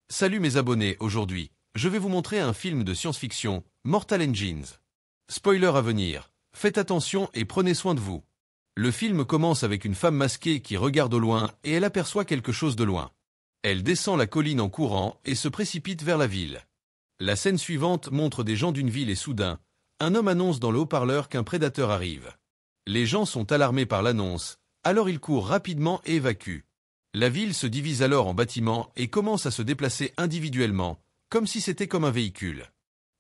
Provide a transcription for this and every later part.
Salut mes abonnés, aujourd'hui, je vais vous montrer un film de science-fiction, Mortal Engines. Spoiler à venir, faites attention et prenez soin de vous. Le film commence avec une femme masquée qui regarde au loin et elle aperçoit quelque chose de loin. Elle descend la colline en courant et se précipite vers la ville. La scène suivante montre des gens d'une ville et soudain, un homme annonce dans le haut-parleur qu'un prédateur arrive. Les gens sont alarmés par l'annonce, alors ils courent rapidement et évacuent. La ville se divise alors en bâtiments et commence à se déplacer individuellement, comme si c'était comme un véhicule.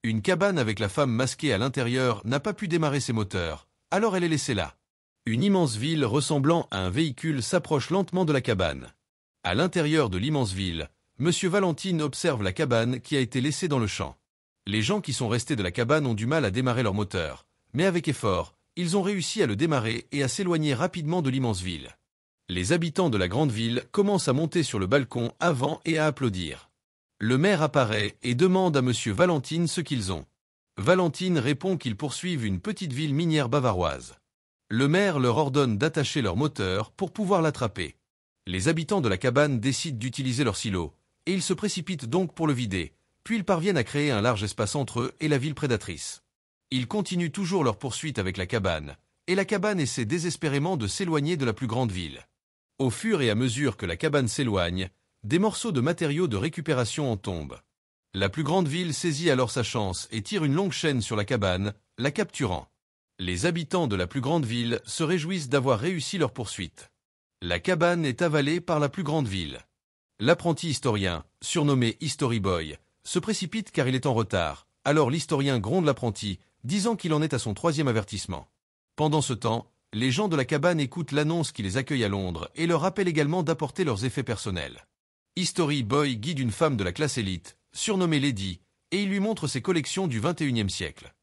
Une cabane avec la femme masquée à l'intérieur n'a pas pu démarrer ses moteurs, alors elle est laissée là. Une immense ville ressemblant à un véhicule s'approche lentement de la cabane. À l'intérieur de l'immense ville, Monsieur Valentine observe la cabane qui a été laissée dans le champ. Les gens qui sont restés de la cabane ont du mal à démarrer leur moteur, mais avec effort, ils ont réussi à le démarrer et à s'éloigner rapidement de l'immense ville. Les habitants de la grande ville commencent à monter sur le balcon avant et à applaudir. Le maire apparaît et demande à Monsieur Valentine ce qu'ils ont. Valentine répond qu'ils poursuivent une petite ville minière bavaroise. Le maire leur ordonne d'attacher leur moteur pour pouvoir l'attraper. Les habitants de la cabane décident d'utiliser leur silo, et ils se précipitent donc pour le vider, puis ils parviennent à créer un large espace entre eux et la ville prédatrice. Ils continuent toujours leur poursuite avec la cabane, et la cabane essaie désespérément de s'éloigner de la plus grande ville. Au fur et à mesure que la cabane s'éloigne, des morceaux de matériaux de récupération en tombent. La plus grande ville saisit alors sa chance et tire une longue chaîne sur la cabane, la capturant. Les habitants de la plus grande ville se réjouissent d'avoir réussi leur poursuite. La cabane est avalée par la plus grande ville. L'apprenti historien, surnommé History Boy, se précipite car il est en retard, alors l'historien gronde l'apprenti, disant qu'il en est à son 3e avertissement. Pendant ce temps, les gens de la cabane écoutent l'annonce qui les accueille à Londres et leur rappelle également d'apporter leurs effets personnels. History Boy guide une femme de la classe élite, surnommée Lady, et il lui montre ses collections du XXIe siècle.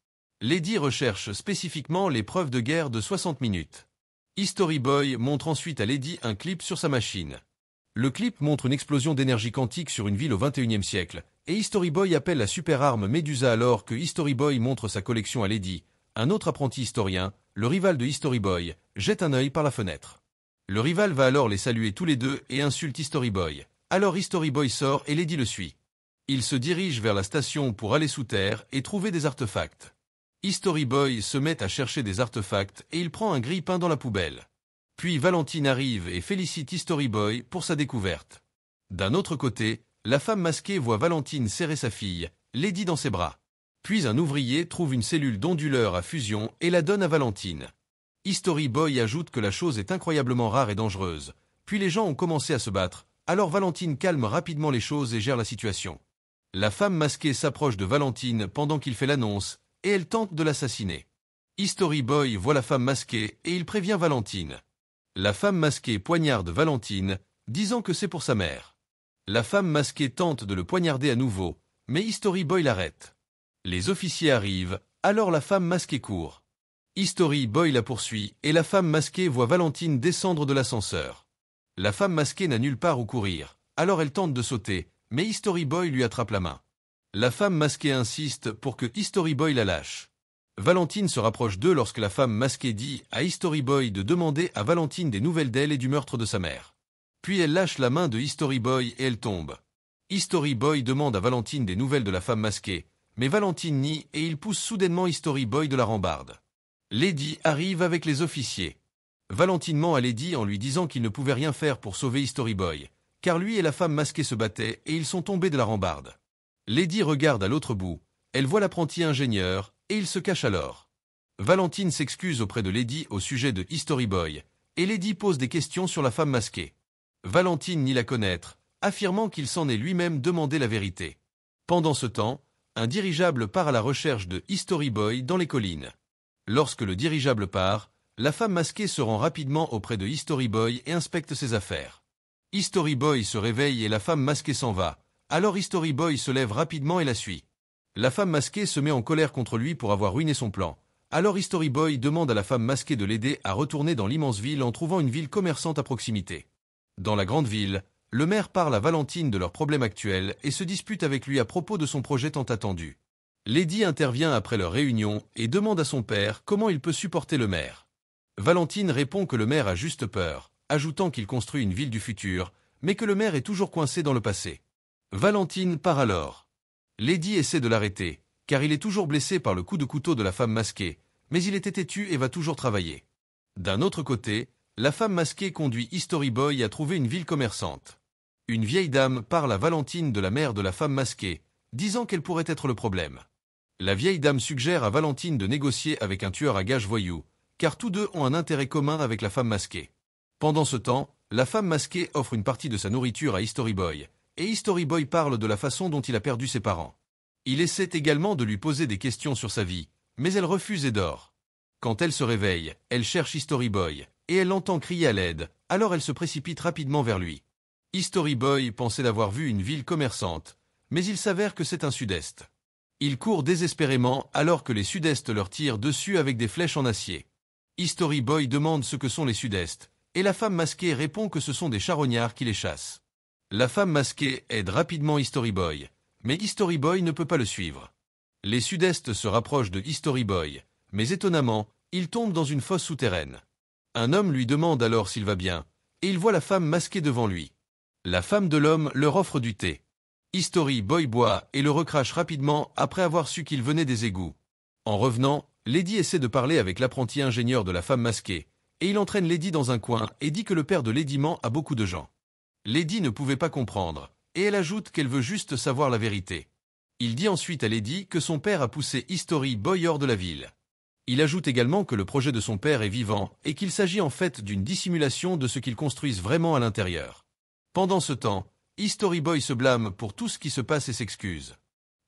Lady recherche spécifiquement les preuves de guerre de 60 minutes. History Boy montre ensuite à Lady un clip sur sa machine. Le clip montre une explosion d'énergie quantique sur une ville au XXIe siècle, et History Boy appelle la super arme Medusa alors que History Boy montre sa collection à Lady. Un autre apprenti historien, le rival de History Boy, jette un œil par la fenêtre. Le rival va alors les saluer tous les deux et insulte History Boy. Alors History Boy sort et Lady le suit. Il se dirige vers la station pour aller sous terre et trouver des artefacts. History Boy se met à chercher des artefacts et il prend un grille-pain dans la poubelle. Puis Valentine arrive et félicite History Boy pour sa découverte. D'un autre côté, la femme masquée voit Valentine serrer sa fille, Lady dans ses bras. Puis un ouvrier trouve une cellule d'onduleur à fusion et la donne à Valentine. History Boy ajoute que la chose est incroyablement rare et dangereuse. Puis les gens ont commencé à se battre, alors Valentine calme rapidement les choses et gère la situation. La femme masquée s'approche de Valentine pendant qu'il fait l'annonce, et elle tente de l'assassiner. History Boy voit la femme masquée et il prévient Valentine. La femme masquée poignarde Valentine, disant que c'est pour sa mère. La femme masquée tente de le poignarder à nouveau, mais History Boy l'arrête. Les officiers arrivent, alors la femme masquée court. History Boy la poursuit et la femme masquée voit Valentine descendre de l'ascenseur. La femme masquée n'a nulle part où courir, alors elle tente de sauter, mais History Boy lui attrape la main. La femme masquée insiste pour que History Boy la lâche. Valentine se rapproche d'eux lorsque la femme masquée dit à History Boy de demander à Valentine des nouvelles d'elle et du meurtre de sa mère. Puis elle lâche la main de History Boy et elle tombe. History Boy demande à Valentine des nouvelles de la femme masquée, mais Valentine nie et il pousse soudainement History Boy de la rambarde. Lady arrive avec les officiers. Valentine ment à Lady en lui disant qu'il ne pouvait rien faire pour sauver History Boy, car lui et la femme masquée se battaient et ils sont tombés de la rambarde. Lady regarde à l'autre bout, elle voit l'apprenti ingénieur, et il se cache alors. Valentine s'excuse auprès de Lady au sujet de History Boy, et Lady pose des questions sur la femme masquée. Valentine nie la connaître, affirmant qu'il s'en est lui-même demandé la vérité. Pendant ce temps, un dirigeable part à la recherche de History Boy dans les collines. Lorsque le dirigeable part, la femme masquée se rend rapidement auprès de History Boy et inspecte ses affaires. History Boy se réveille et la femme masquée s'en va, alors History Boy se lève rapidement et la suit. La femme masquée se met en colère contre lui pour avoir ruiné son plan. Alors History Boy demande à la femme masquée de l'aider à retourner dans l'immense ville en trouvant une ville commerçante à proximité. Dans la grande ville, le maire parle à Valentine de leurs problèmes actuels et se dispute avec lui à propos de son projet tant attendu. Lady intervient après leur réunion et demande à son père comment il peut supporter le maire. Valentine répond que le maire a juste peur, ajoutant qu'il construit une ville du futur, mais que le maire est toujours coincé dans le passé. Valentine part alors. Lady essaie de l'arrêter, car il est toujours blessé par le coup de couteau de la femme masquée, mais il était têtu et va toujours travailler. D'un autre côté, la femme masquée conduit History Boy à trouver une ville commerçante. Une vieille dame parle à Valentine de la mère de la femme masquée, disant qu'elle pourrait être le problème. La vieille dame suggère à Valentine de négocier avec un tueur à gages voyou, car tous deux ont un intérêt commun avec la femme masquée. Pendant ce temps, la femme masquée offre une partie de sa nourriture à History Boy, et History Boy parle de la façon dont il a perdu ses parents. Il essaie également de lui poser des questions sur sa vie, mais elle refuse et dort. Quand elle se réveille, elle cherche History Boy, et elle l'entend crier à l'aide, alors elle se précipite rapidement vers lui. History Boy pensait d'avoir vu une ville commerçante, mais il s'avère que c'est un sud-est. Il court désespérément alors que les sud-est leur tirent dessus avec des flèches en acier. History Boy demande ce que sont les sud-est, et la femme masquée répond que ce sont des charognards qui les chassent. La femme masquée aide rapidement History Boy, mais History Boy ne peut pas le suivre. Les sud-est se rapprochent de History Boy, mais étonnamment, il tombe dans une fosse souterraine. Un homme lui demande alors s'il va bien, et il voit la femme masquée devant lui. La femme de l'homme leur offre du thé. History Boy boit et le recrache rapidement après avoir su qu'il venait des égouts. En revenant, Lady essaie de parler avec l'apprenti ingénieur de la femme masquée, et il entraîne Lady dans un coin et dit que le père de Lady ment à beaucoup de gens. Lady ne pouvait pas comprendre, et elle ajoute qu'elle veut juste savoir la vérité. Il dit ensuite à Lady que son père a poussé History Boy hors de la ville. Il ajoute également que le projet de son père est vivant et qu'il s'agit en fait d'une dissimulation de ce qu'ils construisent vraiment à l'intérieur. Pendant ce temps, History Boy se blâme pour tout ce qui se passe et s'excuse.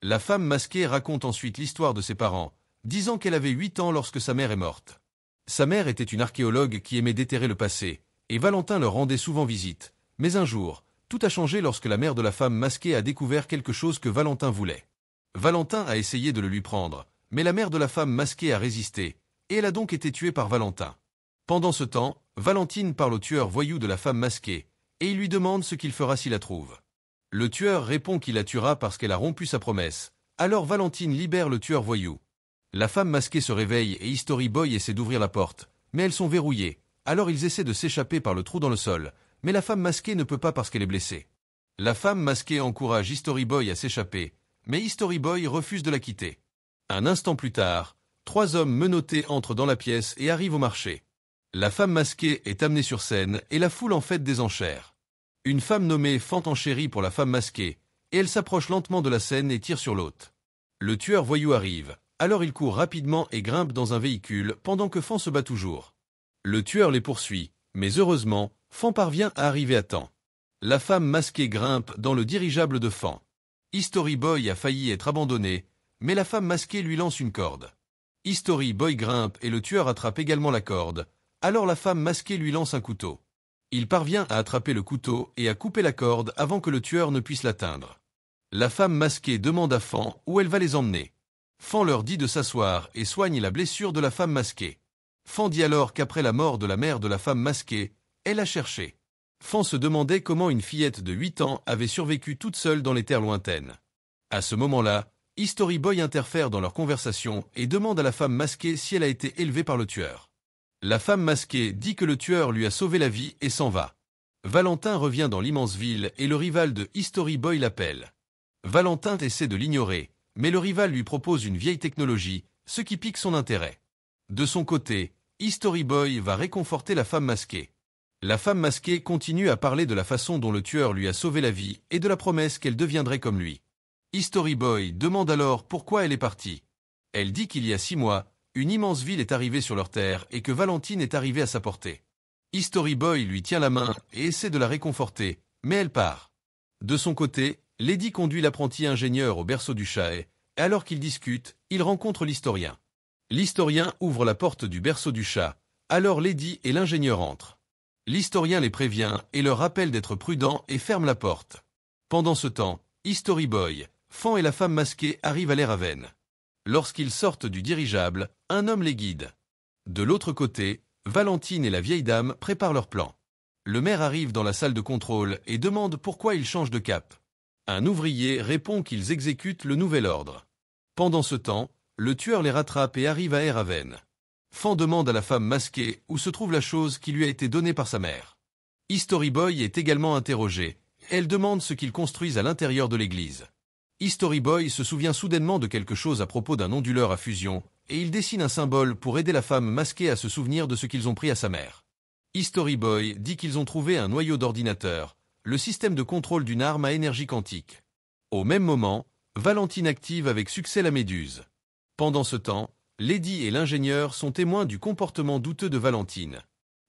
La femme masquée raconte ensuite l'histoire de ses parents, disant qu'elle avait 8 ans lorsque sa mère est morte. Sa mère était une archéologue qui aimait déterrer le passé, et Valentin leur rendait souvent visite. Mais un jour, tout a changé lorsque la mère de la femme masquée a découvert quelque chose que Valentin voulait. Valentin a essayé de le lui prendre, mais la mère de la femme masquée a résisté, et elle a donc été tuée par Valentin. Pendant ce temps, Valentine parle au tueur voyou de la femme masquée, et il lui demande ce qu'il fera s'il la trouve. Le tueur répond qu'il la tuera parce qu'elle a rompu sa promesse, alors Valentine libère le tueur voyou. La femme masquée se réveille et History Boy essaie d'ouvrir la porte, mais elles sont verrouillées, alors ils essaient de s'échapper par le trou dans le sol, mais la femme masquée ne peut pas parce qu'elle est blessée. La femme masquée encourage History Boy à s'échapper, mais History Boy refuse de la quitter. Un instant plus tard, 3 hommes menottés entrent dans la pièce et arrivent au marché. La femme masquée est amenée sur scène et la foule en fait des enchères. Une femme nommée Fante enchérit pour la femme masquée, et elle s'approche lentement de la scène et tire sur l'hôte. Le tueur voyou arrive, alors il court rapidement et grimpe dans un véhicule pendant que Fante se bat toujours. Le tueur les poursuit, mais heureusement, Fante parvient à arriver à temps. La femme masquée grimpe dans le dirigeable de Fante. History Boy a failli être abandonné, mais la femme masquée lui lance une corde. History Boy grimpe et le tueur attrape également la corde, alors la femme masquée lui lance un couteau. Il parvient à attraper le couteau et à couper la corde avant que le tueur ne puisse l'atteindre. La femme masquée demande à Fante où elle va les emmener. Fante leur dit de s'asseoir et soigne la blessure de la femme masquée. Fante dit alors qu'après la mort de la mère de la femme masquée, elle a cherché. Fante se demandait comment une fillette de 8 ans avait survécu toute seule dans les terres lointaines. À ce moment-là, History Boy interfère dans leur conversation et demande à la femme masquée si elle a été élevée par le tueur. La femme masquée dit que le tueur lui a sauvé la vie et s'en va. Valentin revient dans l'immense ville et le rival de History Boy l'appelle. Valentin essaie de l'ignorer, mais le rival lui propose une vieille technologie, ce qui pique son intérêt. De son côté, History Boy va réconforter la femme masquée. La femme masquée continue à parler de la façon dont le tueur lui a sauvé la vie et de la promesse qu'elle deviendrait comme lui. History Boy demande alors pourquoi elle est partie. Elle dit qu'il y a 6 mois, une immense ville est arrivée sur leur terre et que Valentine est arrivée à sa portée. History Boy lui tient la main et essaie de la réconforter, mais elle part. De son côté, Lady conduit l'apprenti ingénieur au berceau du chat et, alors qu'ils discutent, il rencontre l'historien. L'historien ouvre la porte du berceau du chat, alors Lady et l'ingénieur entrent. L'historien les prévient et leur rappelle d'être prudents et ferme la porte. Pendant ce temps, History Boy, Fante et la femme masquée arrivent à l'Air Haven. Lorsqu'ils sortent du dirigeable, un homme les guide. De l'autre côté, Valentine et la vieille dame préparent leur plan. Le maire arrive dans la salle de contrôle et demande pourquoi ils changent de cap. Un ouvrier répond qu'ils exécutent le nouvel ordre. Pendant ce temps, le tueur les rattrape et arrive à Air Haven. Fante demande à la femme masquée où se trouve la chose qui lui a été donnée par sa mère. History Boy est également interrogé, elle demande ce qu'ils construisent à l'intérieur de l'église. History Boy se souvient soudainement de quelque chose à propos d'un onduleur à fusion, et il dessine un symbole pour aider la femme masquée à se souvenir de ce qu'ils ont pris à sa mère. History Boy dit qu'ils ont trouvé un noyau d'ordinateur, le système de contrôle d'une arme à énergie quantique. Au même moment, Valentine active avec succès la méduse. Pendant ce temps, Lady et l'ingénieur sont témoins du comportement douteux de Valentine.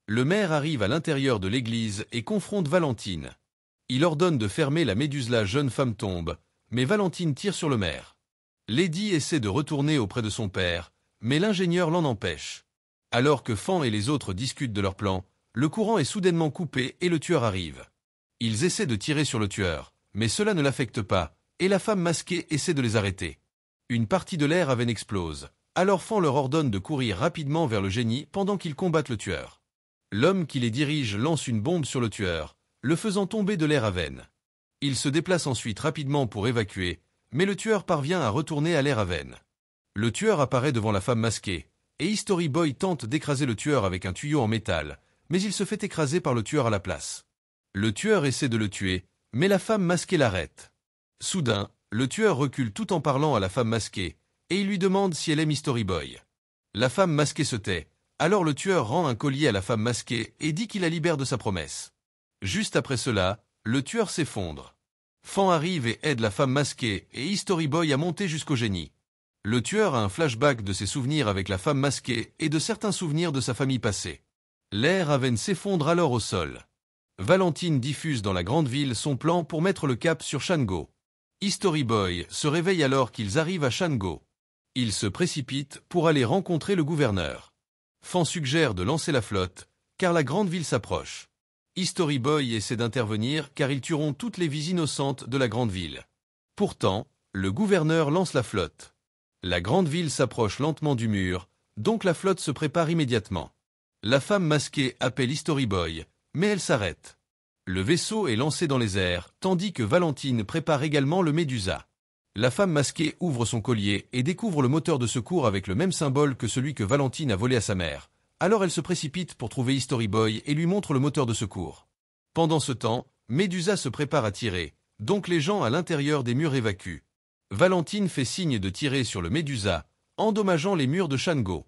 Le maire arrive à l'intérieur de l'église et confronte Valentine. Il ordonne de fermer la méduse. La jeune femme tombe, mais Valentine tire sur le maire. Lady essaie de retourner auprès de son père, mais l'ingénieur l'en empêche. Alors que Fan et les autres discutent de leur plan, le courant est soudainement coupé et le tueur arrive. Ils essaient de tirer sur le tueur, mais cela ne l'affecte pas, et la femme masquée essaie de les arrêter. Une partie de l'air Haven explose, alors Fan leur ordonne de courir rapidement vers le génie pendant qu'ils combattent le tueur. L'homme qui les dirige lance une bombe sur le tueur, le faisant tomber de l'air Haven. Il se déplace ensuite rapidement pour évacuer, mais le tueur parvient à retourner à l'air Haven. Le tueur apparaît devant la femme masquée, et History Boy tente d'écraser le tueur avec un tuyau en métal, mais il se fait écraser par le tueur à la place. Le tueur essaie de le tuer, mais la femme masquée l'arrête. Soudain, le tueur recule tout en parlant à la femme masquée, et il lui demande si elle aime History Boy. La femme masquée se tait, alors le tueur rend un collier à la femme masquée et dit qu'il la libère de sa promesse. Juste après cela, le tueur s'effondre. Fan arrive et aide la femme masquée et History Boy à monter jusqu'au génie. Le tueur a un flashback de ses souvenirs avec la femme masquée et de certains souvenirs de sa famille passée. L'air Haven s'effondre alors au sol. Valentine diffuse dans la grande ville son plan pour mettre le cap sur Shango. History Boy se réveille alors qu'ils arrivent à Shango. Il se précipite pour aller rencontrer le gouverneur. Fan suggère de lancer la flotte, car la grande ville s'approche. History Boy essaie d'intervenir car ils tueront toutes les vies innocentes de la grande ville. Pourtant, le gouverneur lance la flotte. La grande ville s'approche lentement du mur, donc la flotte se prépare immédiatement. La femme masquée appelle History Boy, mais elle s'arrête. Le vaisseau est lancé dans les airs, tandis que Valentine prépare également le Médusa. La femme masquée ouvre son collier et découvre le moteur de secours avec le même symbole que celui que Valentine a volé à sa mère. Alors elle se précipite pour trouver History Boy et lui montre le moteur de secours. Pendant ce temps, Médusa se prépare à tirer, donc les gens à l'intérieur des murs évacuent. Valentine fait signe de tirer sur le Médusa, endommageant les murs de Shango.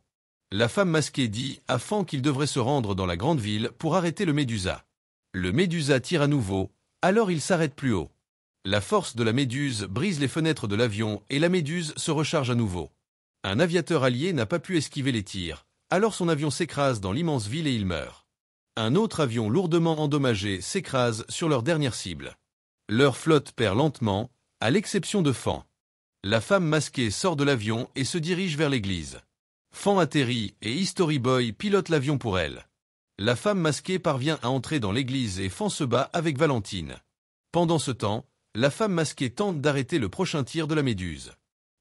La femme masquée dit à Fan qu'il devrait se rendre dans la grande ville pour arrêter le Médusa. Le Médusa tire à nouveau, alors il s'arrête plus haut. La force de la méduse brise les fenêtres de l'avion et la méduse se recharge à nouveau. Un aviateur allié n'a pas pu esquiver les tirs, alors son avion s'écrase dans l'immense ville et il meurt. Un autre avion lourdement endommagé s'écrase sur leur dernière cible. Leur flotte perd lentement, à l'exception de Fan. La femme masquée sort de l'avion et se dirige vers l'église. Fan atterrit et History Boy pilote l'avion pour elle. La femme masquée parvient à entrer dans l'église et Fan se bat avec Valentine. Pendant ce temps, la femme masquée tente d'arrêter le prochain tir de la méduse.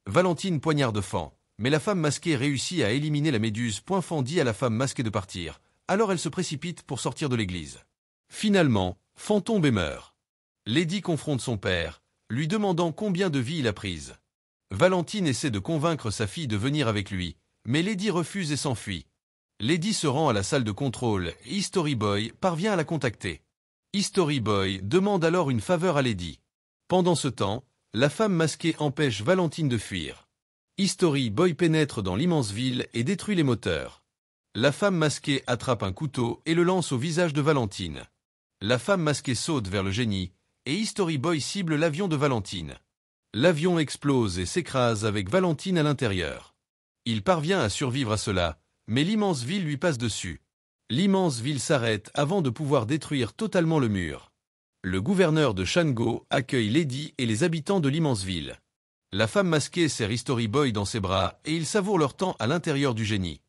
Valentine poignarde Fan, mais la femme masquée réussit à éliminer la méduse. Fan dit à la femme masquée de partir, alors elle se précipite pour sortir de l'église. Finalement, Fan tombe et meurt. Lady confronte son père, lui demandant combien de vies il a prises. Valentine essaie de convaincre sa fille de venir avec lui, mais Lady refuse et s'enfuit. Lady se rend à la salle de contrôle et History Boy parvient à la contacter. History Boy demande alors une faveur à Lady. Pendant ce temps, la femme masquée empêche Valentine de fuir. History Boy pénètre dans l'immense ville et détruit les moteurs. La femme masquée attrape un couteau et le lance au visage de Valentine. La femme masquée saute vers le génie, et History Boy cible l'avion de Valentine. L'avion explose et s'écrase avec Valentine à l'intérieur. Il parvient à survivre à cela, mais l'immense ville lui passe dessus. L'immense ville s'arrête avant de pouvoir détruire totalement le mur. Le gouverneur de Shango accueille Lady et les habitants de l'immense ville. La femme masquée serre History Boy dans ses bras et ils savourent leur temps à l'intérieur du génie.